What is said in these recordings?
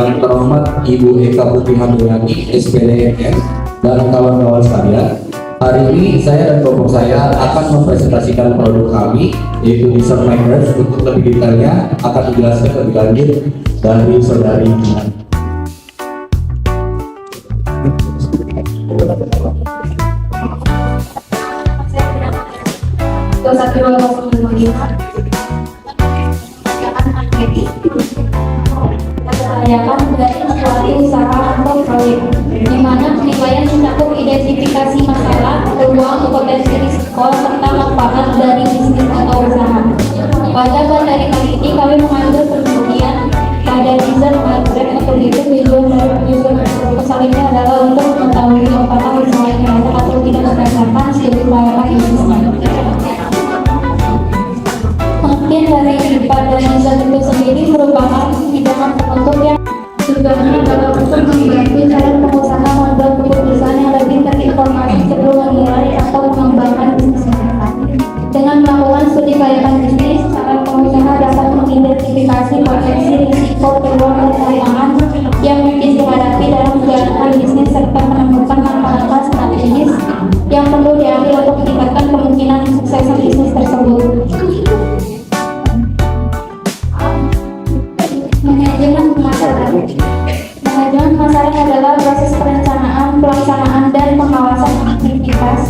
yang terhormat Ibu Eka Putri Handayani, SPDMM, dan kawan-kawan sekalian. Hari ini saya dan kelompok saya akan mempresentasikan produk kami, yaitu Dessert Makers. Untuk lebih detailnya akan dijelaskan lebih lanjut dari saudari Gina. Mempercayakan dari suatu usaha atau proyek, di mana penilaian mencakup identifikasi masalah, peluang, potensi risiko, serta manfaat dari bisnis atau usaha. Pada materi kali ini kami mengambil penelitian pada Dessert Makers atau itu tujuan dari pesaingnya adalah untuk mengetahui apakah usaha yang layak atau tidak berdasarkan studi kelayakan bisnisnya. Mungkin dari pada Dessert itu sendiri merupakan hidangan penutup yang tujuannya adalah untuk membantu calon pengusaha membuat keputusan yang lebih terinformasi sebelum menilai atau mengembangkan bisnis mereka. Dengan melakukan studi kelayakan bisnis, calon pengusaha dapat mengidentifikasi potensi risiko, peluang, dan tantangan yang mungkin dihadapi dalam menjalankan bisnis serta menemukan langkah-langkah strategis yang perlu diambil untuk meningkatkan kemungkinan kesuksesan bisnis tersebut. Manajemen pemasaran. Manajemen pemasaran adalah proses perencanaan, pelaksanaan, dan pengawasan aktivitas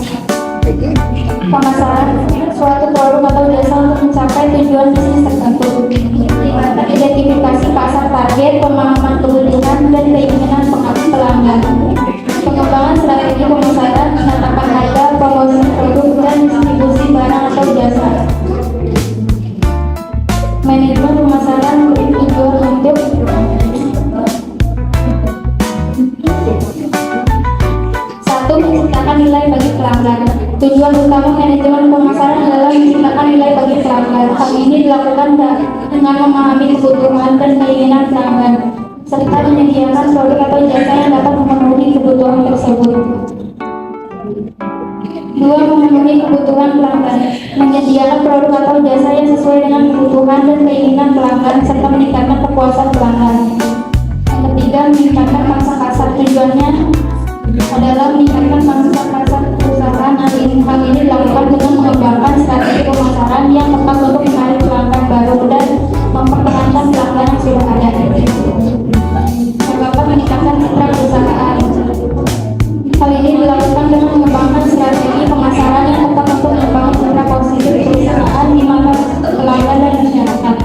pemasaran suatu produk atau jasa untuk mencapai tujuan bisnis tertentu. Identifikasi pasar target, pemahaman kebutuhan dan keinginan pelanggan, pengembangan strategi pemasaran, penetapan harga, promosi produk, dan distribusi barang atau jasa. Manajemen pemasaran bertujuan untuk satu, menciptakan nilai bagi pelanggan. Tujuan utama manajemen pemasaran adalah menciptakan nilai bagi pelanggan. Hal ini dilakukan dengan memahami kebutuhan dan keinginan pelanggan, serta menyediakan produk atau jasa yang dapat memenuhi kebutuhan tersebut. Dua, memenuhi kebutuhan pelanggan, menyediakan produk atau jasa yang sesuai dengan kebutuhan dan keinginan pelanggan serta meningkatkan kepuasan pelanggan. Yang ketiga, meningkatkan pangsa pasar. Tujuannya adalah meningkatkan pangsa pasar perusahaan. Hal ini dilakukan dengan mengembangkan strategi pemasaran yang tepat untuk menarik pelanggan baru dan mempertahankan pelanggan yang sudah ada. Yang keempat, meningkatkan citra perusahaan. Hal ini dilakukan dengan mengembangkan strategi pemasaran yang tepat untuk membangun citra positif perusahaan di mata pelanggan dan masyarakat.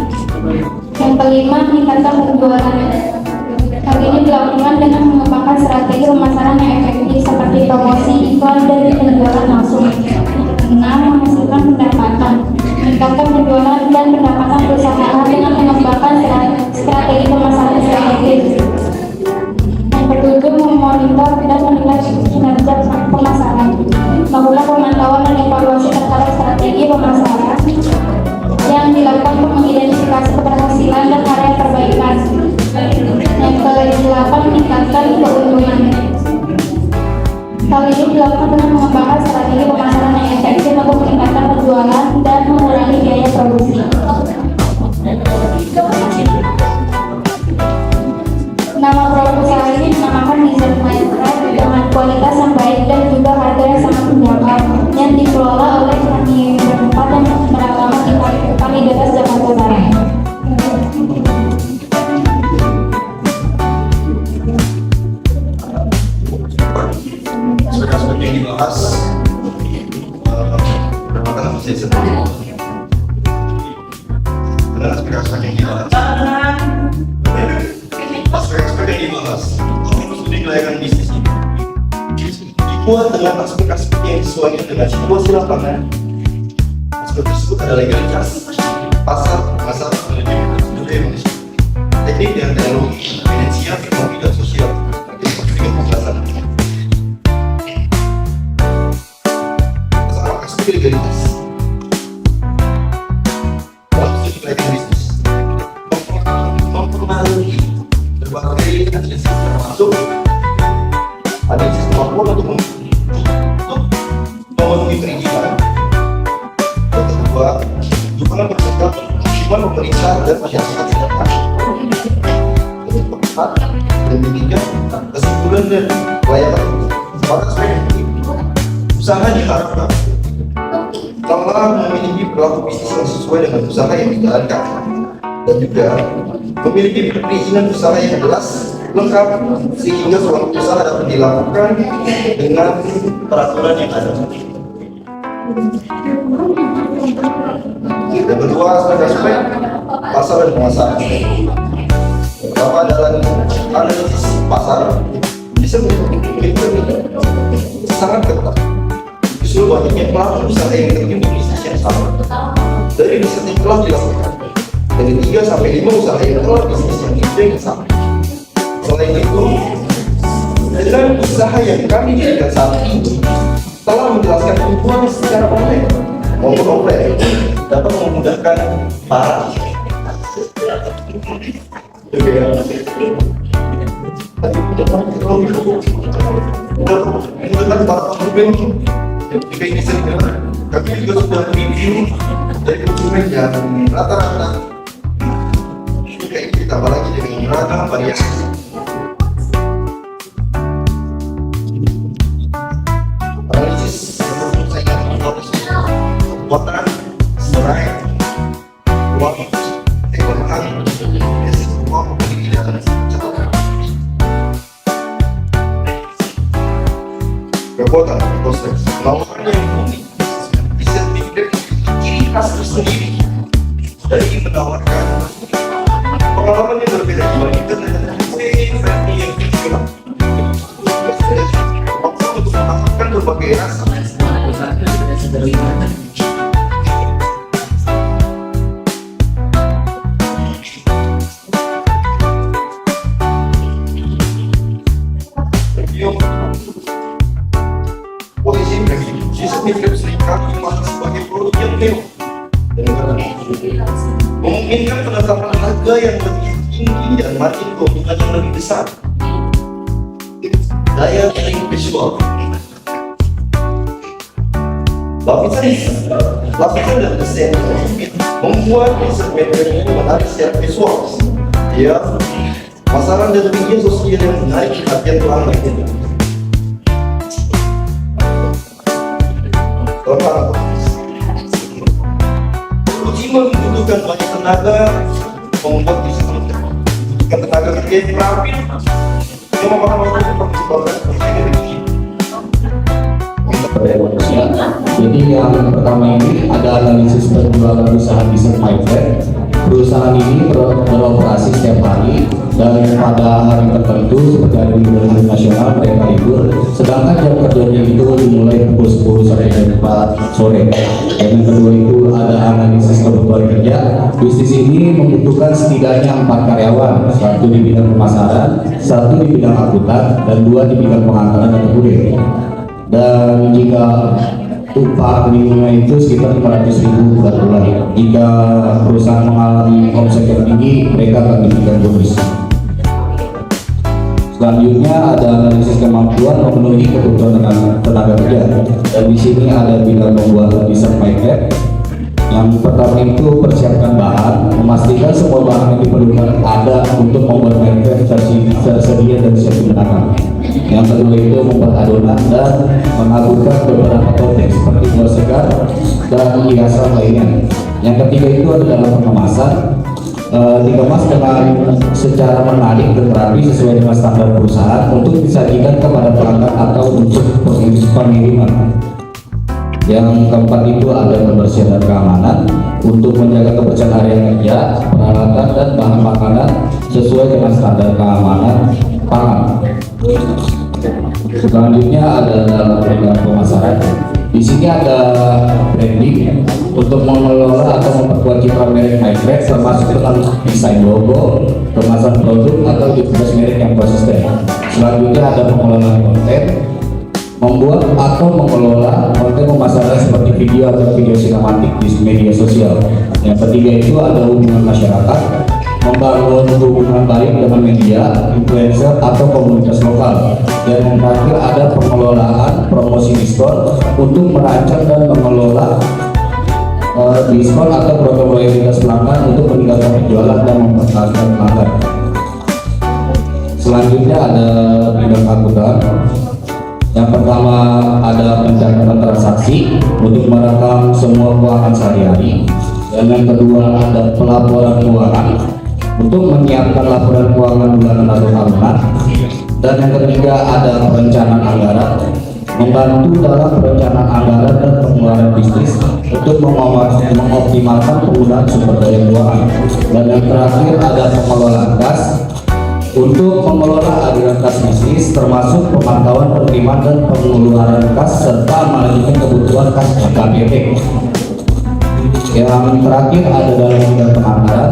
Yang kelima, meningkatkan penjualan. Hal ini dilakukan dengan mengembangkan strategi pemasaran yang efektif seperti promosi, iklan, dan penjualan langsung. Enam, menghasilkan pendapatan. Meningkatkan penjualan dan pendapatan perusahaan dengan mengembangkan strategi pemasaran yang efektif. Yang ketujuh, memonitor dan menilai kinerja pemasaran. Melakukan pemantauan dan evaluasi terhadap strategi pemasaran yang dilakukan untuk mengidentifikasi keberhasilan dan area perbaikan. Yang ke-8, meningkatkan keuntungan. Hal ini dilakukan dengan mengembangkan strategi pemasaran yang efektif untuk meningkatkan penjualan dan mengurangi biaya produksi. Nama produk usaha ini dinamakan Dessert Makers dengan kualitas yang baik dan juga harga yang sangat menjangkau, yang dikelola oleh kami berempat dan beralamat di Kalideres, Jakarta Barat. Seperti yang dibahas, pertama saya sendiri adalah aspek-aspek yang dibahas. Aspek-aspek yang dibahas, studi kelayakan bisnis ini dibuat dengan aspek-aspek yang sesuai dengan situasi lapangan. Aspek tersebut adalah legalitas, pasar, manajemen, budaya manusia, teknik dan teknologi, finansial, ekonomi, dan sosial, dengan pembahasan. Aspek legalitas dalam studi kelayakan bisnis mempengaruhi berbagai agensi termasuk agensi kemampuan untuk memenuhi perizinan. Yang kedua, dukungan berserta dukungan pemerintah dan masyarakat setempat. Yang keempat, ketiga, kesimpulan dan kelayakan. Maka usaha diharapkan telah memiliki perilaku bisnis yang sesuai dengan usaha yang dijalankan dan juga memiliki perizinan usaha yang jelas lengkap sehingga suatu usaha dapat dilakukan dengan peraturan yang ada. Yang kedua, aspek pasar dan pemasaran. Pertama adalah analisis pasar bisa sangat ketat. Justru banyaknya pelaku usaha yang terjun di bisnis yang sama. Dari riset yang telah dilakukan, dari 3 sampai 5 usaha yang telah bisnis yang sama. Selain itu, dengan usaha yang kami dirikan saat ini telah menjelaskan kebutuhan secara online maupun offline dapat memudahkan para jika ini sendiri, kami juga sudah review dari konsumen yang rata-rata jika ini ditambah lagi dengan beragam variasi. Analisis persaingan kekuatan, serai, uang, ekonomi, uang pendidikan, catatan. Kekuatan proses melakukannya yang unik bisa dimiliki ciri khas tersendiri dari menawarkan pengalaman yang berbeda dibandingkan dengan versi yang dijual. Waktu untuk menawarkan berbagai rasa. Posisi sistem hidup seringkali dimaksud sebagai produk yang mewah dan memungkinkan penetapan harga yang lebih tinggi dan margin keuntungan yang lebih besar. Daya tarik visual, lapisan dan desain membuat segmen ini menarik secara visual. Ya, pasaran dan media sosial yang menarik perhatian pelanggan. Uji membutuhkan banyak tenaga, membuat bisnis membutuhkan tenaga kerja yang rapi yang memakan waktu perkembangan teknologi. Jadi yang pertama ini ada analisis penjualan usaha Decent Mindset. Perusahaan ini beroperasi setiap hari dan pada hari tertentu seperti hari libur nasional mereka libur, sedangkan jam kerjanya itu dimulai pukul 10 sampai jam 4 sore. Dan yang kedua itu ada analisis kebutuhan kerja. Bisnis ini membutuhkan setidaknya 4 karyawan, 1 di bidang pemasaran, 1 di bidang akuntan, dan 2 di bidang pengantaran dan kurir. Dan jika upah minimumnya itu sekitar 500.000 per bulan. Jika perusahaan mengalami omset yang tinggi, mereka akan diberikan bonus. Selanjutnya ada analisis kemampuan memenuhi kebutuhan tenaga kerja. Dan di sini ada bidang pembuatan Decent Mindset. Yang pertama itu persiapkan bahan, memastikan semua bahan yang diperlukan ada untuk membuat mindset tersedia dan siap digunakan. Yang kedua itu membuat adonan dan mengaburkan beberapa topeng seperti buah segar dan hiasan lainnya. Yang ketiga itu adalah pengemasan, dikemas dengan secara menarik dan rapi sesuai dengan standar perusahaan untuk disajikan kepada pelanggan atau untuk pengiriman. Yang keempat itu ada kebersihan dan keamanan untuk menjaga kebersihan area kerja, peralatan dan bahan makanan sesuai dengan standar keamanan pangan. Selanjutnya ada dalam bidang pemasaran. Di sini ada branding untuk mengelola atau memperkuat citra merek Mindset termasuk dengan desain logo, kemasan produk atau identitas merek yang konsisten. Selanjutnya ada pengelolaan konten, membuat atau mengelola konten pemasaran seperti video atau video sinematik di media sosial. Yang ketiga itu ada hubungan masyarakat, membangun hubungan baik dengan media, influencer atau komunitas lokal. Dan yang terakhir ada pengelolaan promosi diskon untuk merancang dan mengelola diskon atau program loyalitas pelanggan untuk meningkatkan penjualan dan mempertahankan pelanggan. Selanjutnya ada bidang akuntan. Yang pertama ada pencatatan transaksi untuk merekam semua keuangan sehari-hari. Dan yang kedua ada pelaporan keuangan untuk menyiapkan laporan keuangan bulanan atau tahunan. Dan yang ketiga ada perencanaan anggaran, membantu dalam perencanaan anggaran dan pengeluaran bisnis untuk mengoptimalkan penggunaan sumber daya keuangan. Dan yang terakhir ada pengelolaan kas untuk mengelola aliran kas bisnis termasuk pemantauan penerimaan dan pengeluaran kas serta manajemen kebutuhan kas KPP. Yang terakhir ada dalam bidang penganggaran.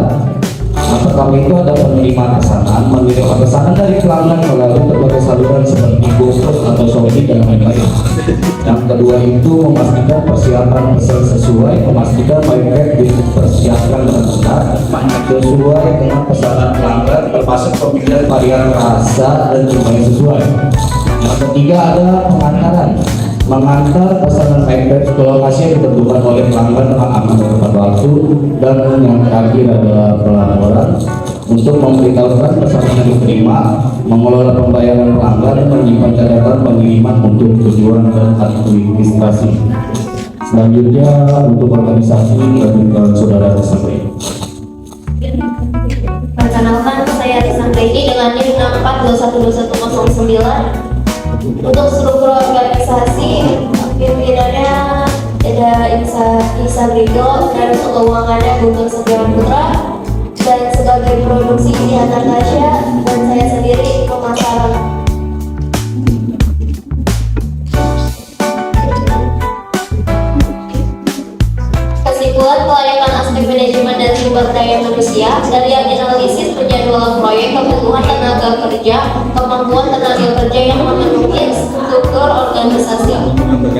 Yang pertama itu ada penerimaan pesanan, mengirim pesanan dari pelanggan melalui berbagai saluran seperti GoFood atau Shopee dan lain-lain. Yang kedua itu memastikan persiapan pesan sesuai, memastikan baik dipersiapkan dengan benar sesuai dengan pesanan pelanggan, termasuk pemilihan varian rasa dan jumlah yang sesuai. Yang ketiga ada pengantaran, mengantar pesanan MyPads ke lokasi yang ditentukan oleh pelanggan dengan aman dan tepat waktu. Dan yang terakhir adalah pelaporan untuk memberitahukan pesanan yang diterima, mengelola pembayaran pelanggan, menyimpan catatan pengiriman untuk tujuan dan administrasi. Selanjutnya untuk organisasi dan saudara Risangkreidi. Perkenalkan, saya Risangkreidi dengan NIM 64212109. Untuk struktur organisasi, pimpinannya ada Isa Brigo, dan untuk keuangannya Guntur Setiawan Putra, dan sebagai produksi Dian Natasha, dan saya sendiri pemasaran. Kesimpulan kelayakan aspek manajemen dan sumber daya manusia dari yang analisis penjadwalan proyek, kebutuhan tenaga kerja, kemampuan tenaga kerja yang memenuhi struktur organisasi.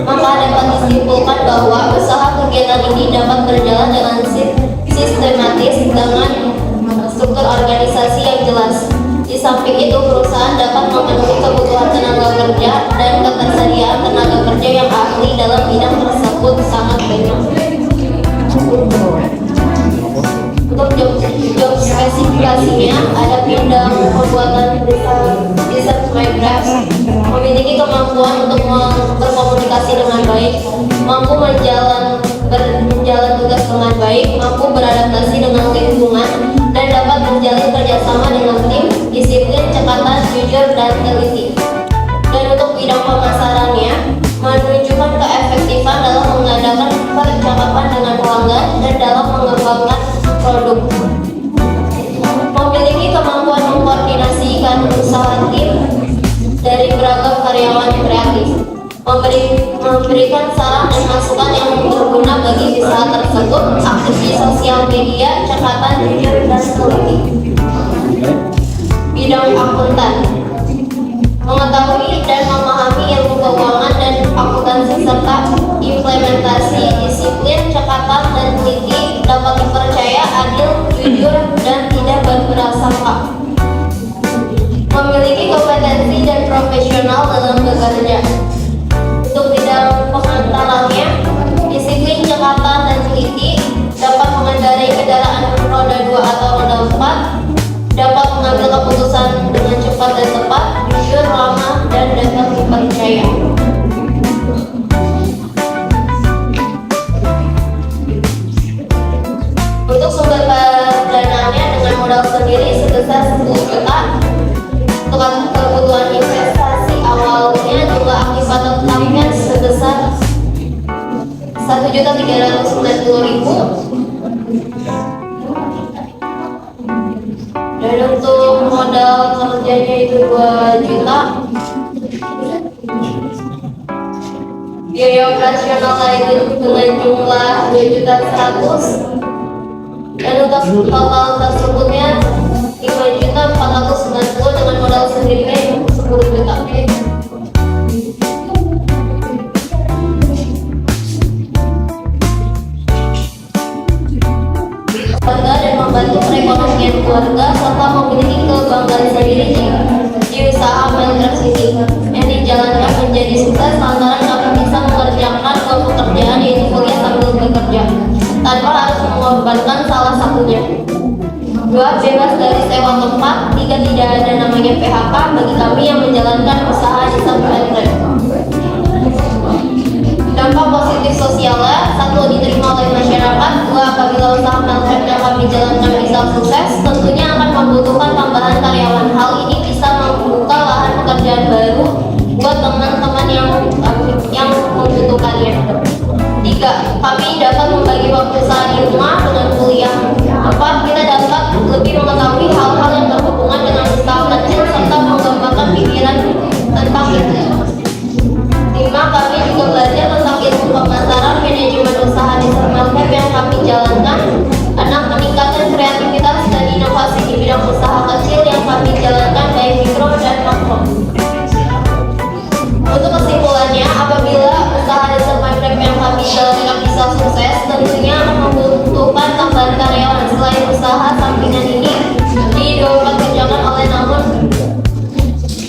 Maka dapat disimpulkan bahwa usaha kegiatan ini dapat berjalan dengan sistematis dengan struktur organisasi yang jelas. Di samping itu, perusahaan dapat memenuhi kebutuhan tenaga kerja dan ketersediaan tenaga kerja yang ahli dalam bidang tersebut sangat banyak. Untuk job spesifikasinya ada bidang pembuatan desain Minecraft, memiliki kemampuan untuk berkomunikasi dengan baik, mampu menjalan tugas dengan baik, mampu beradaptasi dengan lingkungan, dan dapat menjalin kerjasama dengan tim, disiplin, cekatan, jujur, dan teliti. Dan untuk bidang pemasarannya, menunjukkan keefektifan dalam mengadakan percakapan dengan pelanggan dan dalam mengembangkan produk. Memiliki kemampuan mengkoordinasikan usaha tim dari beragam karyawan kreatif, memberikan saran dan masukan yang berguna bagi usaha tersebut, aktif di sosial media, cekatan, jujur, dan teliti. Bidang akuntan, mengetahui dan memahami ilmu keuangan dan akuntansi serta implementasi disiplin, cekatan, dan teliti, dapat dipercaya, adil, jujur, dan tidak berprasangka. Memiliki kompetensi dan profesional dalam bekerja. Untuk bidang pengantarannya, disiplin, cekatan, dan teliti, dapat mengendarai kendaraan roda 2 atau roda 4, dapat mengambil keputusan dengan cepat dan tepat, jujur, ramah, dan dapat dipercaya. Untuk sumber pendanaannya dengan modal sendiri sebesar 10 juta. Untuk kebutuhan investasi awalnya jumlah aktif atau tetapnya sebesar 1.390.000. Dan untuk modal kerjanya itu 2 juta. Biaya operasional lain dengan jumlah 2.100.000. Dan untuk total tersebutnya 5.490.000 dengan modal sendirinya 10 juta. Keluarga dan membantu perekonomian keluarga serta memiliki kebanggaan sendiri di usaha Minecraft ini yang dijalankan menjadi sukses lantaran dapat bisa mengerjakan 2 pekerjaan, yaitu kuliah sambil bekerja tanpa harus mengorbankan salah satunya. 2. Bebas dari sewa tempat. 3. jika tidak ada namanya PHK bagi kami yang menjalankan usaha di subcontract. Dampak positif sosialnya: 1. Diterima oleh masyarakat. 2. Apabila usaha Meltrek yang kami jalankan bisa sukses, tentunya akan membutuhkan tambahan karyawan. Hal ini bisa membuka lahan pekerjaan baru buat teman-teman yang membutuhkannya. 3. Kami dapat membagi waktu saat di rumah dengan kuliah. 4. Kita dapat lebih mengetahui hal-hal yang berhubungan dengan usaha kecil serta mengembangkan pikiran tentang itu. 5. Kami juga belajar tentang ilmu pemasaran, manajemen usaha di Meltrek yang kami jalankan. 6. Meningkatkan kreativitas dan inovasi di bidang usaha kecil yang kami jalankan baik mikro dan makro. Untuk kesimpulannya, apabila usaha di Meltrek yang kami jalankan bisa sukses, tentunya akan membutuhkan tambahan karyawan. Selain usaha sampingan ini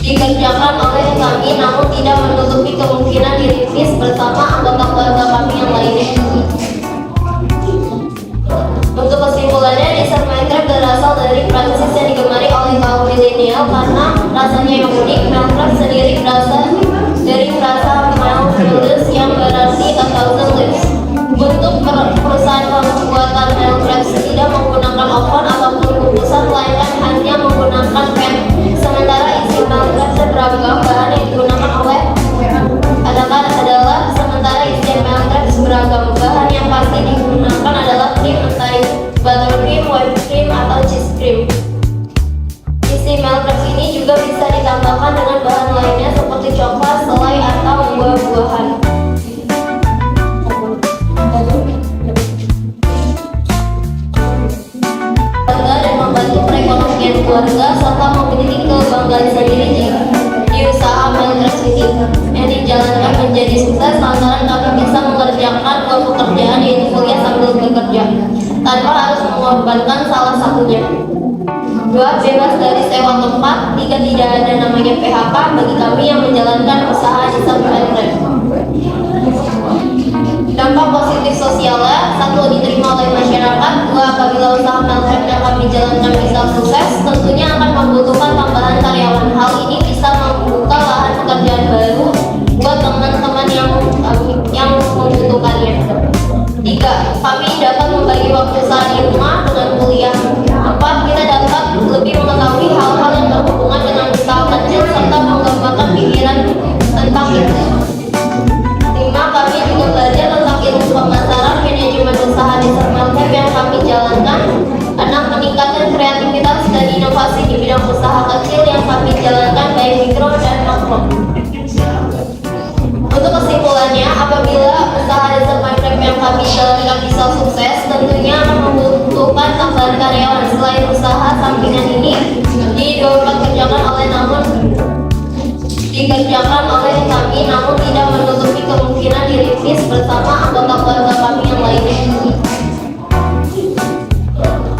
dikerjakan oleh kami, namun tidak menutupi kemungkinan dirintis bersama anggota keluarga kami yang lainnya. Untuk kesimpulannya, Dessert Meltrek berasal dari Prancis yang digemari oleh kaum milenial karena rasanya yang unik. Meltrek sendiri berasal dari frasa Meltrek yang berarti a thousand lips. Bentuk perusahaan pembuatan Meltrek tidak menggunakan oven ataupun kukusan, melainkan hanya menggunakan pan. Sementara isi Meltrek beragam bahan yang digunakan yang pasti digunakan adalah krim, entah buttercream, whipped cream, atau cheese cream. Isi Meltrek ini juga bisa ditambahkan dengan bahan lainnya seperti coklat, selai, atau buah-buahan. Dan membantu perekonomian keluarga serta memiliki kebanggaan sendiri di usaha Meltrek ini yang dijalankan menjadi sukses lantaran kami bisa mengerjakan dua pekerjaan, yaitu kuliah sambil bekerja tanpa harus mengorbankan salah satunya. 2. Bebas dari sewa tempat. 3. Tidak ada namanya PHK bagi kami yang menjalankan usaha di Meltrek. Dampak positif sosialnya: 1. Diterima oleh masyarakat. 2. Apabila usaha Meltrek yang kami jalankan bisa sukses, tentunya akan membutuhkan tambahan karyawan. Hal ini bisa membuka lahan pekerjaan baru buat teman-teman yang membutuhkannya. 3. Kami dapat membagi waktu saat di rumah dengan kuliah. 4. Kita dapat lebih mengetahui hal-hal yang berhubungan dengan usaha kecil serta mengembangkan pikiran tentang itu. 5. Kami juga belajar tentang ilmu pemasaran, manajemen usaha di Meltrek yang kami jalankan. 6. Meningkatkan kreativitas dan inovasi di bidang usaha kecil yang kami jalankan baik mikro dan makro. Untuk kesimpulannya, apabila usaha di Meltrek yang kami jalankan bisa sukses, tentunya akan membutuhkan tambahan karyawan. Selain usaha sampingan ini dikerjakan oleh kami, namun tidak menutupi kemungkinan dirintis bersama anggota keluarga kami yang lainnya.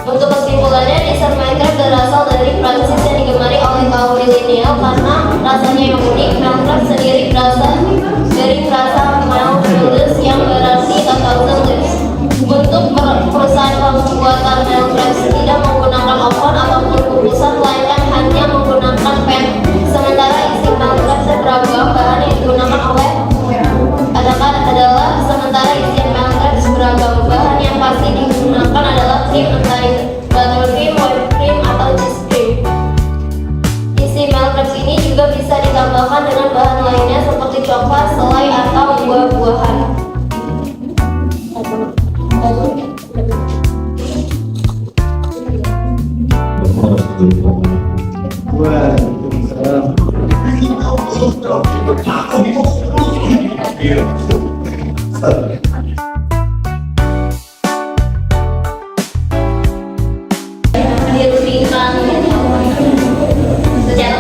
Untuk kesimpulannya, Dessert Meltrek berasal dari Prancis yang digemari oleh kaum milenial karena rasanya yang unik. Meltrek sendiri berasal dari frasa Meltrek yang berarti a thousand lips. Bentuk perusahaan pembuatan Meltrek tidak menggunakan oven ataupun kukusan, melainkan hanya menggunakan pan. Sementara isi Meltrek beragam bahan yang digunakan yang pasti digunakan adalah krim, entah buttercream, whipped cream, atau cheese cream. Isi Meltrek ini juga bisa ditambahkan dengan bahan lainnya seperti coklat, selai, atau buah-buahan. Dirutinkan secara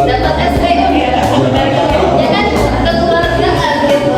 dapat SP ya kan keluar bilang gitu.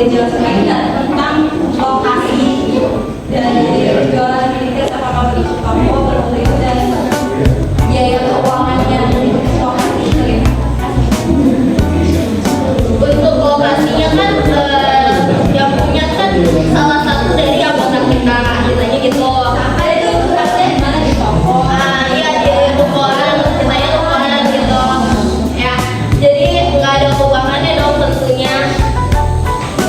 dijelaskan lagi nggak tentang lokasi dari jualan tiket sama kamu waktu itu dan biaya keuangannya lokasi itu ya? Untuk lokasinya kan yang punya kan salah satu dari anggota kita ceritanya gitu. Ada itu tempatnya di mana, di toko? Iya di rukoan, ceritanya rukoan gitu. Ya, jadi nggak ada keuangannya dong tentunya.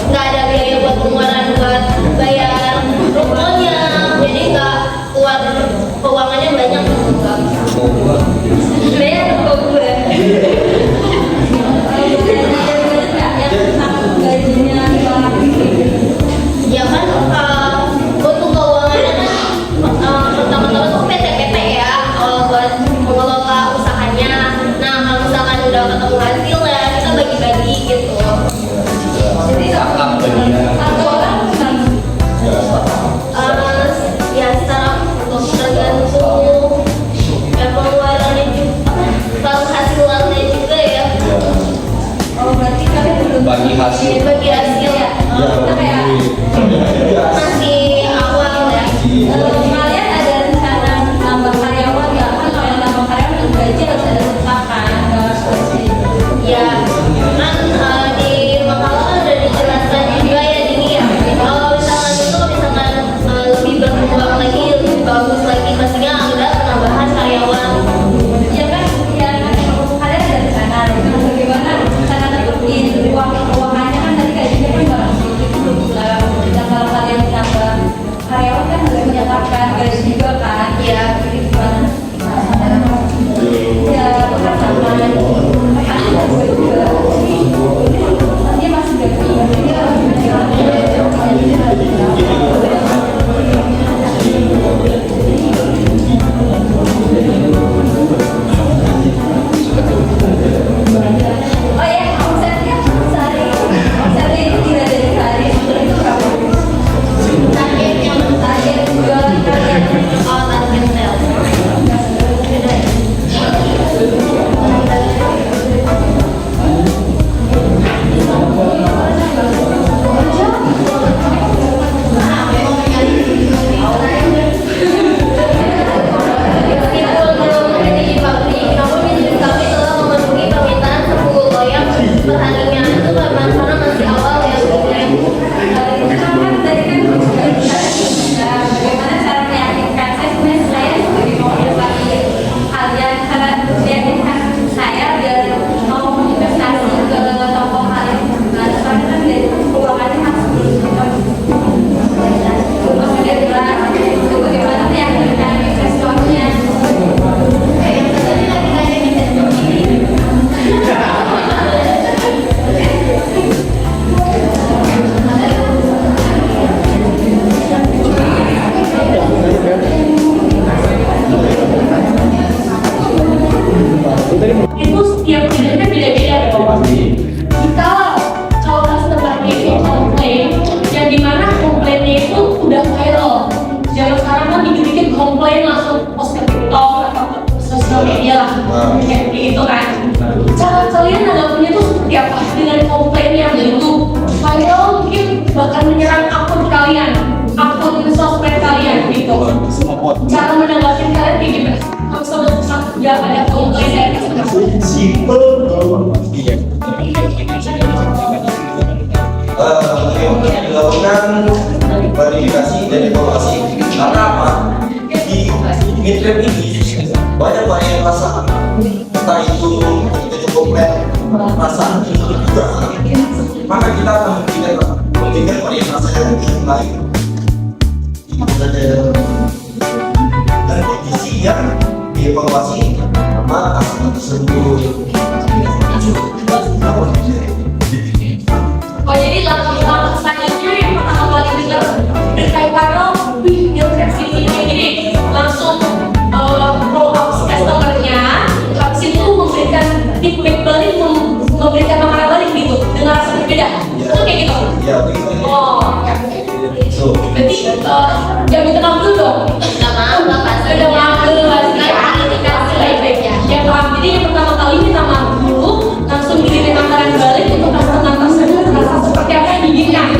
Nggak ada biaya buat pengeluaran buat bayar rukonya. Jadi nggak keluar keuangannya banyak enggak. Sebenarnya ruko gue. Yang tentang gajinya Ya kan untuk keuangannya kan pertama-tama tuh PTPT ya buat mengelola usahanya. Nah kalau misalkan udah ketemu hasilnya kita bagi-bagi gitu. jadi satu orang Ya secara untuk tergantung ya pengeluarannya juga kalau hasilannya juga ya. oh berarti kalian belum Bagi hasil. Bagi hasil ya. kita kayak Masih awal ya. kalian ada rencana nambah karyawan nggak? Kan kalau yang nambah karyawan untuk gaji harus ada tetapan nggak spesifik. Ya, kan di makalah kan udah dijelaskan juga ya ini ya. Kalau misalkan itu misalkan lebih berkembang lagi, lebih bagus lagi, pastinya ada penambahan karyawan. Ya kan, ya kan kalian ada rencana itu bagaimana cara dapetin keuangannya kan tadi gajinya kan nggak langsung itu belum bulan. Dan kalau kalian nambah karyawan kan harus menyatakan gaji juga kan? Ya, Jadi gimana? Ya pertama nanti masih gaji jadi oh ya omsetnya sehari omsetnya itu tidak dari sehari itu berapa? targetnya Target jualan kalian target sales. Meskipun belum memiliki pabrik, namun bisnis kami telah memenuhi permintaan 10 loyang perharinya. Itu memang karena masih awal ya. Bagaimana cara meyakinkan saya sebenarnya saya sebagai motivasi kalian cara meyakinkan saya biar mau investasi ke toko kalian karena kan dari keuangannya harus maksudnya jelas itu bagaimana meyakinkan investornya itu setiap kliennya beda-beda dong. Kita kalau customer itu komplain, yang dimana komplainnya itu udah viral. Zaman sekarang kan dikit-dikit komplain langsung post ke TikTok atau ke sosial media lah, kayak gitu kan. Cara kalian nanggapinnya tuh seperti apa dengan komplain yang begitu viral, mungkin bahkan menyerang akun kalian, akun sosmed kalian gitu. Cara menanggapi kalian kayak gimana? Kalau misalnya ada komplain dari customer. Simple dilakukan verifikasi dan evaluasi karena apa? Di Midtrip ini banyak varian rasa, entah itu ketika komplain rasa itu juga, maka kita akan memberikan varian rasa yang lain dan kondisi yang dievaluasi sama customer tersebut. Oh jadi langkah selanjutnya yang pertama kali dengar berkait viral, wih dia sini kayak gini, langsung roll up customernya, habis itu memberikan feedback balik, memberikan makanan balik gitu dengan rasa berbeda, itu kayak gitu. Ya begitu. Oh, So, berarti jangan minta maaf dulu dong. Minta maaf lah pasti. Minta maaf dulu pasti. Klarifikasi baik-baiknya. Yang paham, jadi yang pertama kali minta maaf dulu, langsung dikirim makanan balik untuk customer tersebut rasa seperti apa yang diinginkan.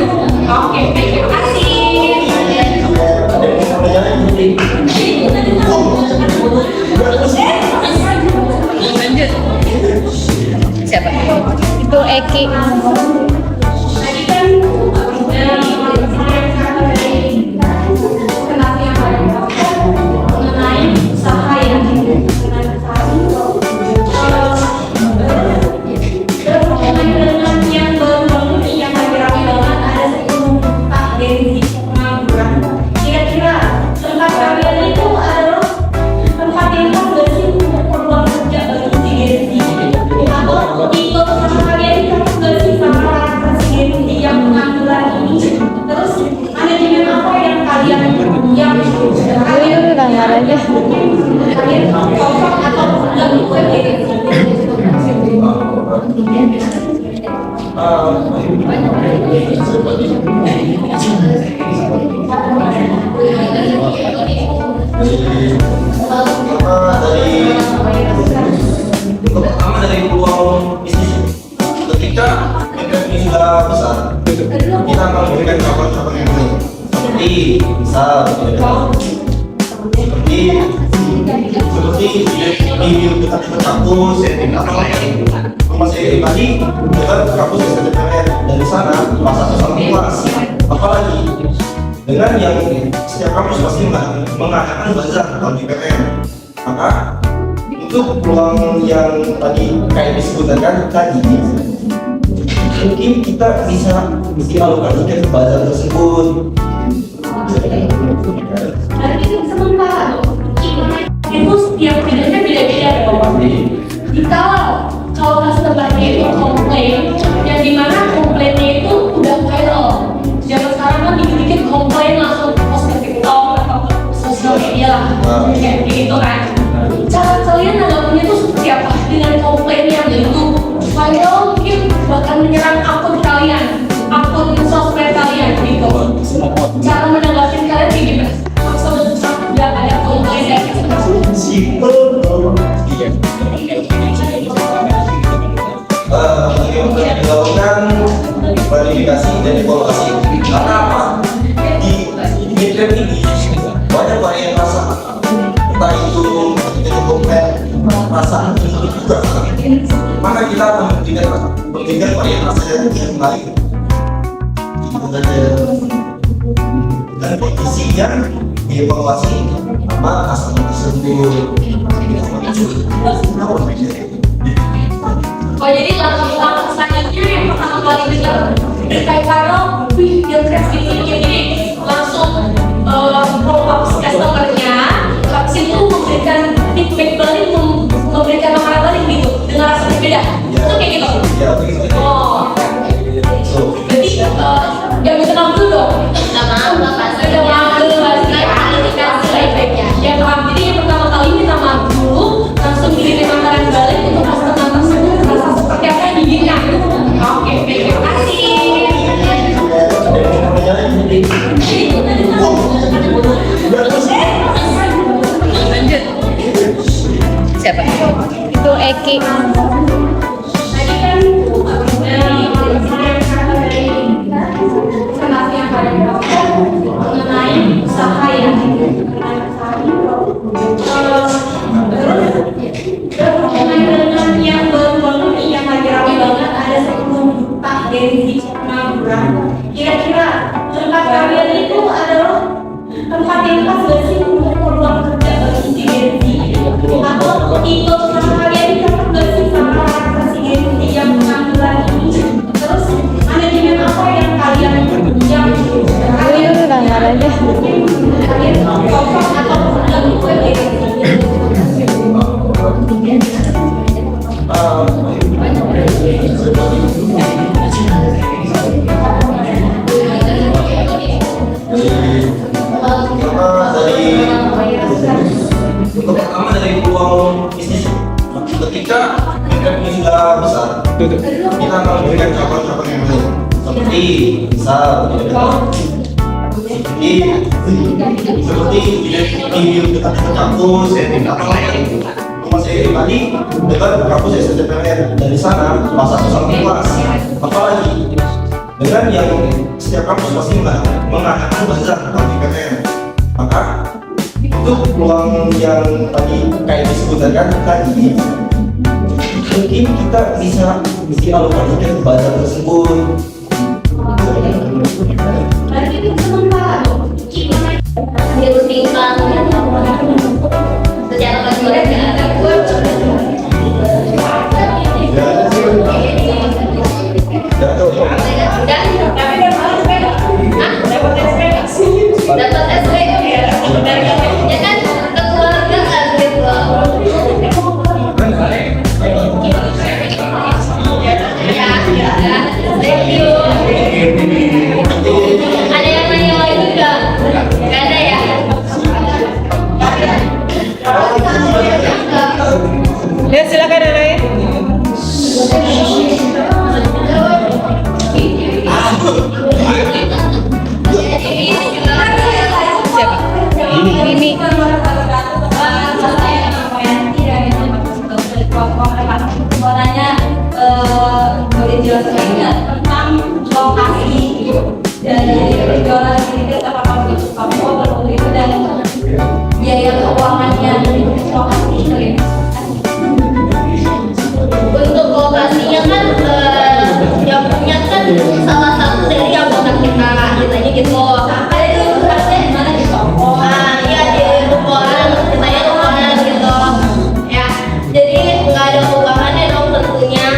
Pertama dari peluang bisnis. Ketika ini sudah besar, kita akan memberikan cabang-cabang yang lain. Seperti misal seperti di dekat kampus, rumah saya pribadi dekat kampus STPPN. Dari sana masa sesama kelas. Apalagi dengan yang setiap kampus pasti mengadakan bazar atau di PPN. Maka itu peluang yang tadi kayak disebutkan tadi, mungkin kita bisa dialokasikan ke bazar tersebut. Dan itu sementara itu setiap bidangnya beda-beda dong. Jika kalau customer-nya itu komplain, yang dimana komplainnya itu udah viral. Zaman sekarang kan dikit-dikit komplain langsung post ke TikTok atau sosial media lah, kayak gitu kan. Cara kalian nanggapinnya itu seperti apa dengan komplain yang itu viral, mungkin bahkan menyerang akun kalian, akun sosmed kalian gitu. Cara menanggapi kalian kayak gimana? Sudah ada komplain dari customer. Simple dong. Bagaimana dilakukan verifikasi dan evaluasi? Karena apa? Di Grab ini banyak varian rasa, entah itu komplain rasa juga. Maka kita akan memberikan varian rasa yang lain. Dan kondisinya dievaluasi sama customer tersebut. Oh jadi langkah selanjutnya yang pertama kali dengar terkait karo, wih dia Grab gini, langsung follow up customernya, habis itu memberikan feedback balik, memberikan makanan balik gitu dengan rasa berbeda. Itu kayak gitu. Ya, begitu. Oh, jadi yang bisa ngambil dong. Ada ngambil pasti verifikasi baik-baiknya. Yang pertama, jadi yang pertama kali minta maaf dulu, langsung kirim makanan balik untuk customer tersebut rasa seperti apa yang diinginkan. Oke, terima kasih. Lanjut. Siapa? Itu Eki. Tadi kan mengenai usaha ya, mengenai dengan yang baru-baru nih yang lagi ramai banget ada 10 juta dari pengangguran. Kira-kira tempat kalian itu adalah tempat yang pas gak sih untuk peluang kerja bagi si Genzi? Atau tipe usaha kalian ini cocok gak sih sama si Genzi yang pengangguran ini? Terus manajemen apa yang kalian Gambar aja. kalian cocok atau enggak gitu ya Genzi? Pertama dari peluang bisnis. Ketika Grab ini sudah besar, kita akan memberikan cabang-cabang yang lain. Seperti misal seperti di dekat kampus, rumah saya pribadi dekat kampus STPPN. Dari sana masa sesama kelas. Apalagi dengan yang setiap kampus pasti mengadakan bazar atau di PPN. Maka itu peluang yang tadi kayak disebutkan tadi, mungkin kita bisa dialokasikan ke bazar tersebut. Dan itu sementara dong. Dirutinkan secara konsulen ya ada dapat SP ya kan kekeluargaan gitu. Thank you. Ada yang nanya lagi enggak? Enggak ada ya? Ya silakan yang lain. gitu. Kalian itu harusnya di mana di toko? Nah, iya di ruangan, ceritanya ruangan gitu. Ya, jadi nggak ada perubahannya dong tentunya.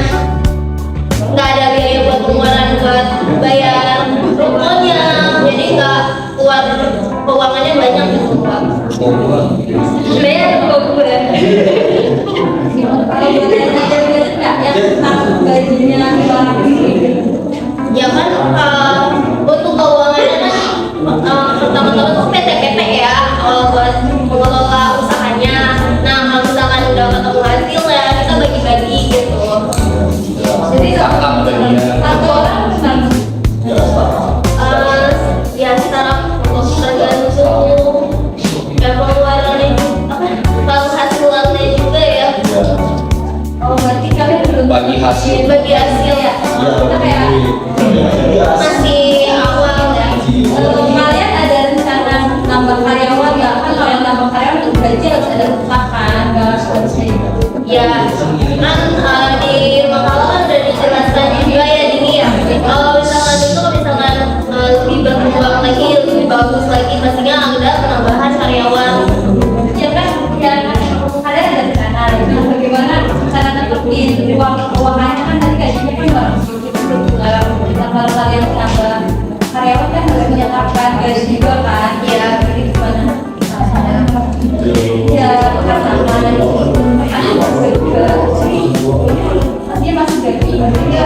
Nggak ada biaya buat pengeluaran buat bayar rukonya, jadi nggak keluar keuangannya banyak gitu Pak. Sebenarnya kok gue. Kalau gue tanya nggak yang tentang gajinya orang Ya kan untuk keuangannya kan pertama-tama tuh PTPP ya buat mengelola usahanya. Nah kalau misalkan udah ketemu hasilnya kita bagi-bagi gitu. jadi Saham bagian. satu orang pesan Ya secara tergantung ya pengeluarannya apa penghasilannya juga ya. oh berarti kalian belum Bagi hasil. Bagi hasil ya kita kayak masih awal ya. kalian ada rencana nambah karyawan nggak kan kalau yang nambah karyawan tuh gaji harus ada tepakan nggak harus Ya, kan di makalah kan udah dijelaskan juga ya Dini ya. Kalau misalkan itu kalau misalkan lebih berkembang lagi, lebih bagus lagi, pastinya ada penambahan karyawan. ya kan kalian ada rencana bagaimana cara netepin keuangannya kan tadi gajinya kan nggak kalau kalian nambah karyawan kan harus menyatakan gaji juga kan Ya, jadi gimana ya karena mana dia masih gaji dia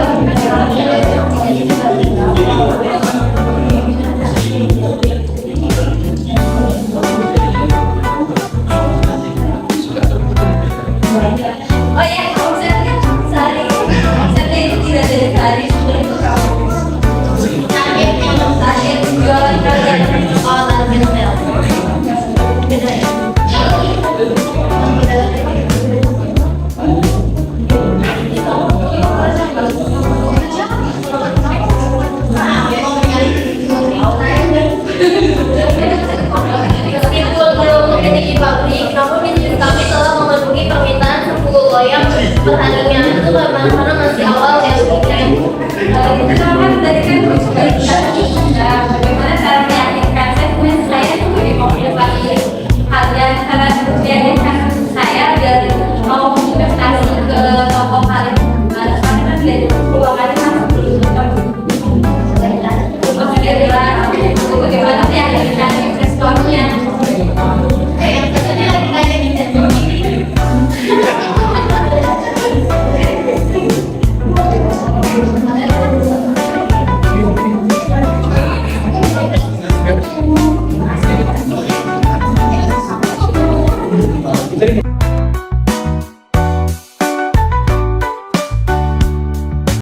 oh ya omsetnya sehari omsetnya itu tidak dari sehari seperti itu target jualan kalian oh target sales. Beda ya. Meskipun belum memiliki pabrik, namun bisnis kami telah memenuhi permintaan 10 loyang perharinya. Itu karena masih awal ya. kan tadi kan bagaimana cara meyakinkan saya sebagai motivasi kalian cara meyakinkan saya biar mau investasi ke toko kalian karena kan dari keuangannya kan bagaimana meyakinkan investornya Terima